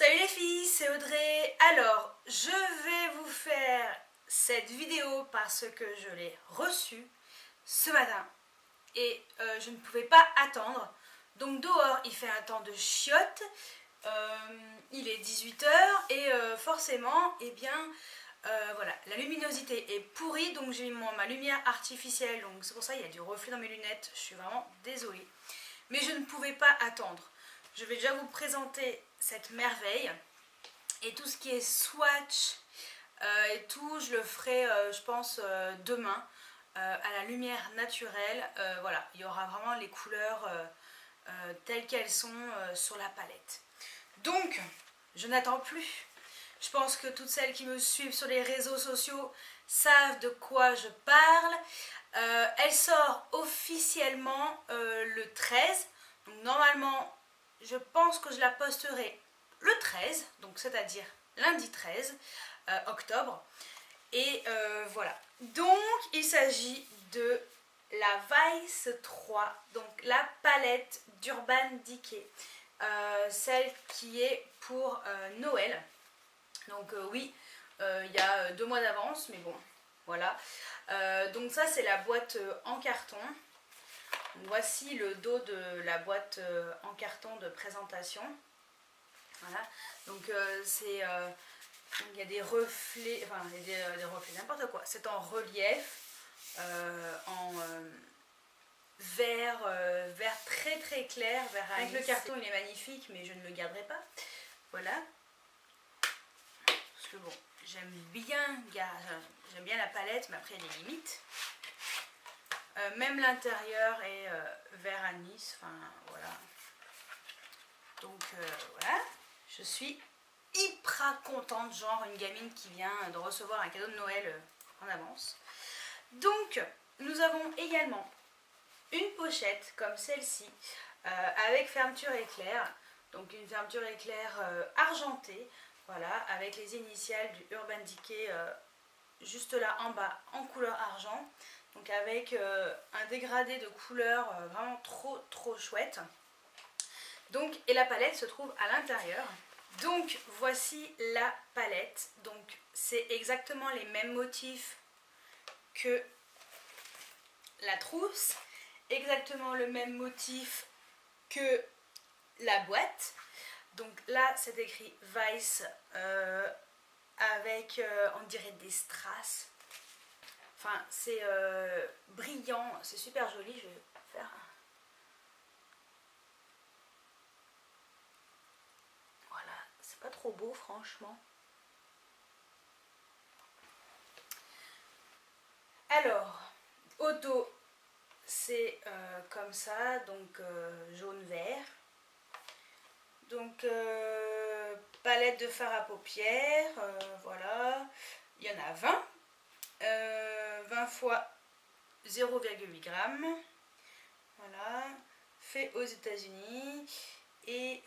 Salut les filles, c'est Audrey. Alors, je vais vous faire cette vidéo parce que je l'ai reçue ce matin et je ne pouvais pas attendre. Donc dehors, il fait un temps de chiottes, il est 18 h et forcément, eh bien, voilà, la luminosité est pourrie, donc j'ai mis ma lumière artificielle, donc c'est pour ça qu'il y a du reflet dans mes lunettes, je suis vraiment désolée. Mais je ne pouvais pas attendre. Je vais déjà vous présenter cette merveille et tout ce qui est swatch et tout, je le ferai je pense demain à la lumière naturelle. Voilà, il y aura vraiment les couleurs telles qu'elles sont sur la palette. Donc, je n'attends plus. Je pense que toutes celles qui me suivent sur les réseaux sociaux savent de quoi je parle. Elle sort officiellement le 13. Donc normalement, je pense que je la posterai le 13, donc c'est-à-dire lundi 13 octobre. Et voilà. Donc il s'agit de la Vice 3, donc la palette d'Urban Decay. Celle qui est pour Noël. Donc oui, il y a 2 mois d'avance, mais bon, voilà. Donc ça c'est la boîte en carton. Voici le dos de la boîte en carton de présentation. Voilà, donc c'est il y a des reflets, enfin des reflets, n'importe quoi. C'est en relief, en vert, vert très très clair, vert avec le carton il est magnifique, mais je ne le garderai pas. Voilà, parce que bon, j'aime bien la palette, mais après il y a des limites. Même l'intérieur est vert anis, enfin voilà. Donc voilà, je suis hyper contente, genre une gamine qui vient de recevoir un cadeau de Noël en avance. Donc nous avons également une pochette comme celle-ci avec fermeture éclair, donc une fermeture éclair argentée, voilà, avec les initiales du Urban Decay juste là en bas en couleur argent, donc avec un dégradé de couleur vraiment trop chouette. Donc, et la palette se trouve à l'intérieur. Donc voici la palette, donc c'est exactement les mêmes motifs que la trousse, exactement le même motif que la boîte. Donc là c'est écrit Vice avec on dirait des strass. Enfin c'est brillant, c'est super joli. Je vais faire un... Voilà, c'est pas trop beau franchement. Alors au dos c'est comme ça, donc jaune-vert. Donc palette de fard à paupières, voilà, il y en a 20, 20 fois 0,8 g, voilà, fait aux États-Unis et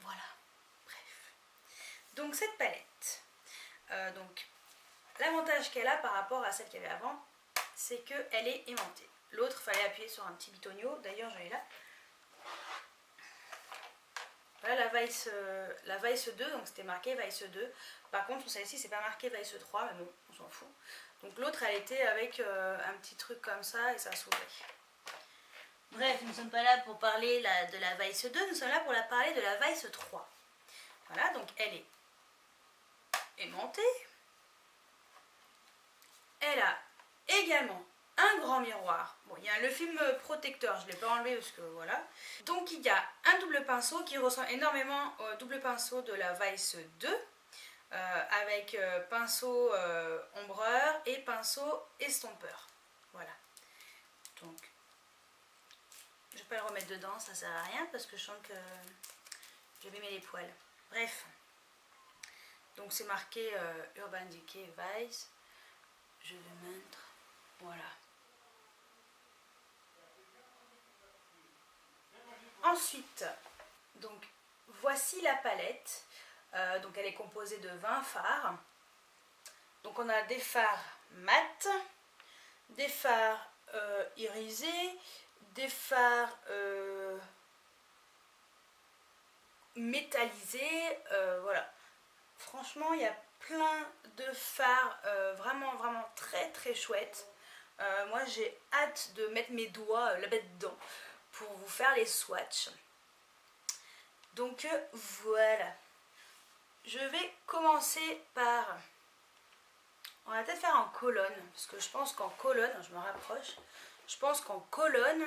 voilà, bref. Donc cette palette, donc l'avantage qu'elle a par rapport à celle qu'il y avait avant, c'est qu'elle est aimantée. L'autre, fallait appuyer sur un petit bitonio, d'ailleurs j'en ai là. Voilà la Vice 2, donc c'était marqué Vice 2. Par contre, celle-ci, c'est pas marqué Vice 3, mais bon, on s'en fout. Donc l'autre, elle était avec un petit truc comme ça et ça s'ouvrait. Bref, nous ne sommes pas là pour parler de la Vice 2, nous sommes là pour parler de la Vice 3. Voilà, donc elle est aimantée. Elle a également un grand miroir. Bon, il y a le film protecteur, je ne l'ai pas enlevé parce que voilà. Donc il y a un double pinceau qui ressemble énormément au double pinceau de la Vice 2. Avec pinceau ombreur et pinceau estompeur. Voilà. Donc, je ne vais pas le remettre dedans, ça sert à rien parce que je sens que je vais m'aimer les poils. Bref. Donc c'est marqué Urban Decay Vice. Je vais mettre, voilà. Ensuite, donc voici la palette. Donc elle est composée de 20 fards. Donc on a des fards mat, des fards irisés, des fards métallisé. Voilà. Franchement, il y a plein de fards vraiment très très chouettes. Moi j'ai hâte de mettre mes doigts là-bas dedans pour vous faire les swatchs. Donc voilà. Je vais commencer par... On va peut-être faire en colonne, parce que je pense qu'en colonne, je me rapproche, je pense qu'en colonne,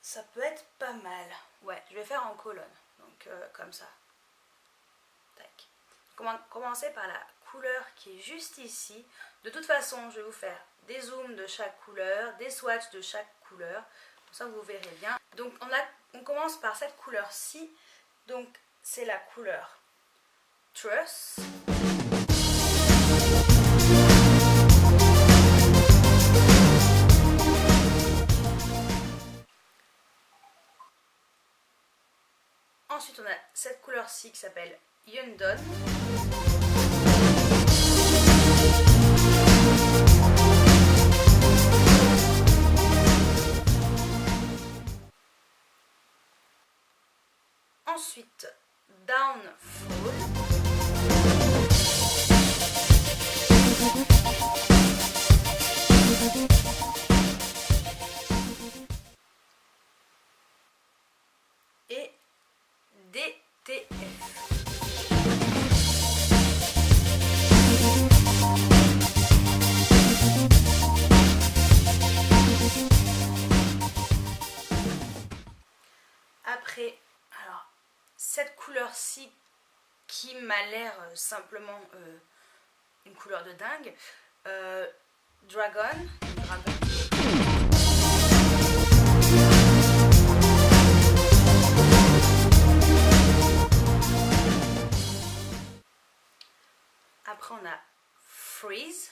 ça peut être pas mal. Ouais, je vais faire en colonne, donc comme ça. Tac. Commencer par la couleur qui est juste ici. De toute façon, je vais vous faire des zooms de chaque couleur, des swatchs de chaque couleur, comme ça vous verrez bien. Donc on commence par cette couleur-ci, donc c'est la couleur Truss. Ensuite on a cette couleur-ci qui s'appelle Yundon. Ensuite Downfall. Et DTF. Après, alors, cette couleur-ci qui m'a l'air simplement une couleur de dingue, Dragon. Après on a Freeze.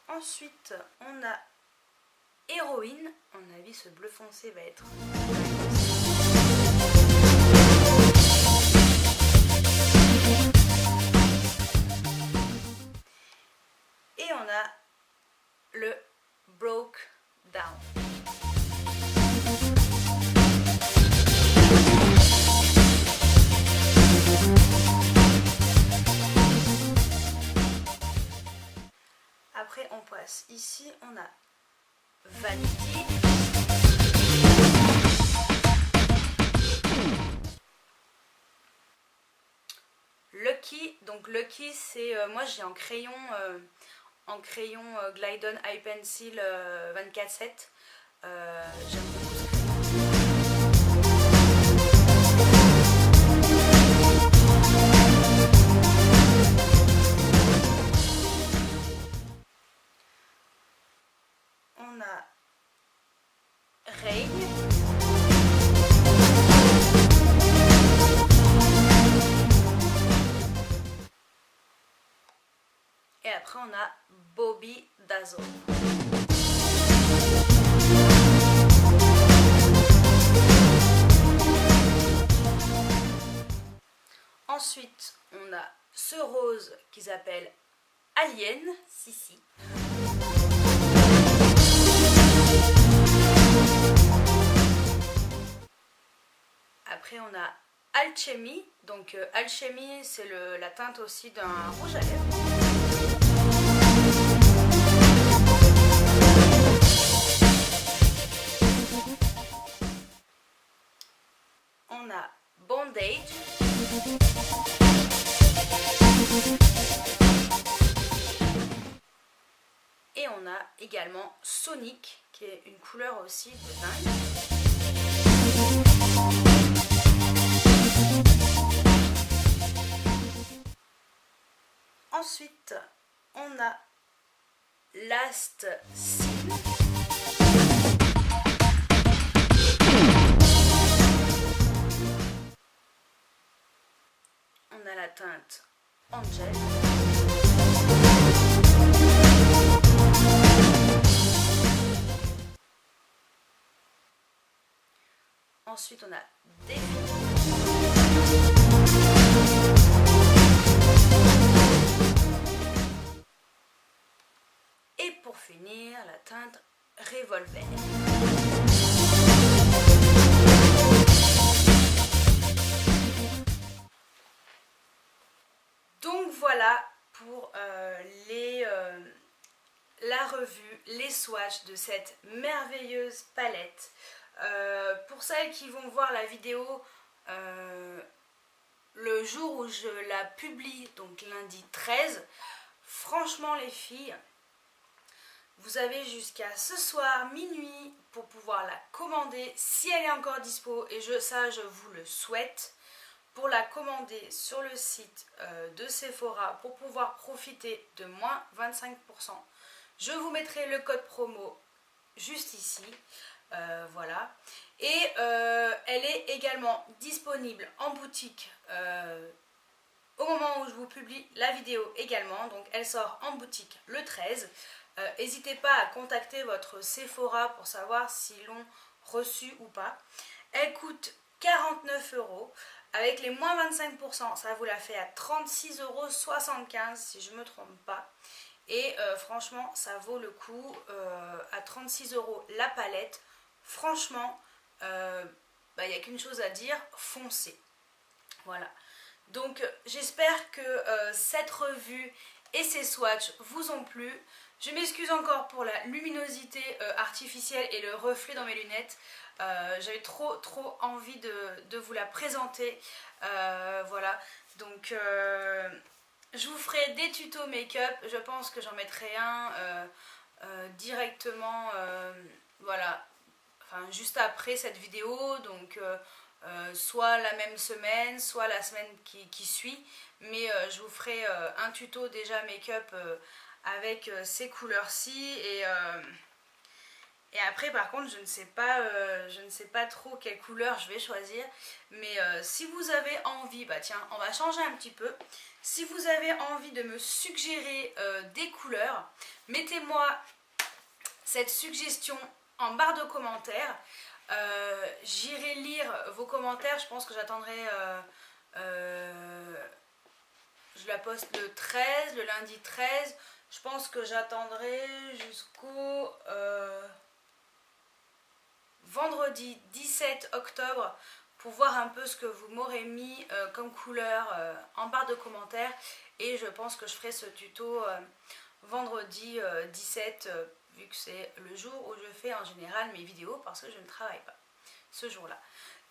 Ensuite on a Héroïne. À mon avis ce bleu foncé va être... Et on a le Broke Down. Après on passe ici, on a Vanity. Lucky, donc Lucky c'est moi j'ai en crayon Glidon Eye Pencil 24/7. J'aime beaucoup ce crayon. On a Rain. Et après on a Bobby Dazzle. Ensuite on a ce rose qui s'appelle Alien, si. Après on a Alchemy, donc Alchemy c'est la teinte aussi d'un rouge à lèvres. On a Bondage. Et on a également Sonic, qui est une couleur aussi de dingue. Ensuite, on a Last Scene. On a la teinte Angel. Ensuite, on a Et pour finir, la teinte Revolver. Donc voilà pour la revue, les swatchs de cette merveilleuse palette. Pour celles qui vont voir la vidéo le jour où je la publie, donc lundi 13, franchement les filles, vous avez jusqu'à ce soir minuit pour pouvoir la commander si elle est encore dispo, et ça je vous le souhaite, pour la commander sur le site de Sephora pour pouvoir profiter de moins 25%. Je vous mettrai le code promo juste ici, voilà. Et elle est également disponible en boutique au moment où je vous publie la vidéo également, donc elle sort en boutique le 13. N'hésitez pas à contacter votre Sephora pour savoir s'ils l'ont reçu ou pas. Elle coûte 49 €. Avec les moins 25%, ça vous la fait à 36,75 € si je ne me trompe pas. Et franchement, ça vaut le coup. À 36 € la palette. Franchement, il n'y a qu'une chose à dire, foncez. Voilà. Donc j'espère que cette revue et ces swatchs vous ont plu. Je m'excuse encore pour la luminosité artificielle et le reflet dans mes lunettes. J'avais trop envie de vous la présenter. Voilà. Donc je vous ferai des tutos make-up. Je pense que j'en mettrai un directement, voilà, enfin, juste après cette vidéo. Donc soit la même semaine, soit la semaine qui suit. Mais je vous ferai un tuto déjà make-up avec ces couleurs-ci. Et après par contre je ne sais pas trop quelle couleur je vais choisir. Mais si vous avez envie, bah tiens, on va changer un petit peu. Si vous avez envie de me suggérer des couleurs, mettez-moi cette suggestion en barre de commentaires. J'irai lire vos commentaires. Je pense que j'attendrai, je la poste le 13, le lundi 13. Je pense que j'attendrai jusqu'au vendredi 17 octobre pour voir un peu ce que vous m'aurez mis comme couleur en barre de commentaires. Et je pense que je ferai ce tuto vendredi 17, vu que c'est le jour où je fais en général mes vidéos, parce que je ne travaille pas ce jour-là.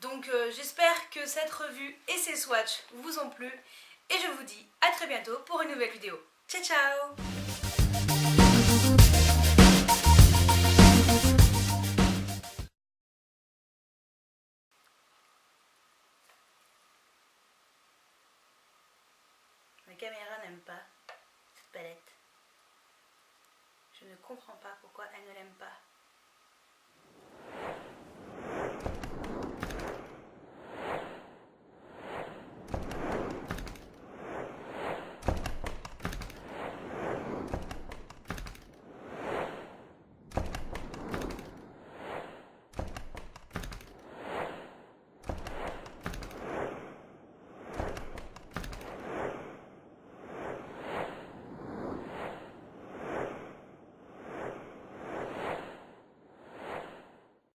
Donc j'espère que cette revue et ces swatchs vous ont plu. Et je vous dis à très bientôt pour une nouvelle vidéo. Ciao ciao! Ma caméra n'aime pas cette palette. Je ne comprends pas pourquoi elle ne l'aime pas.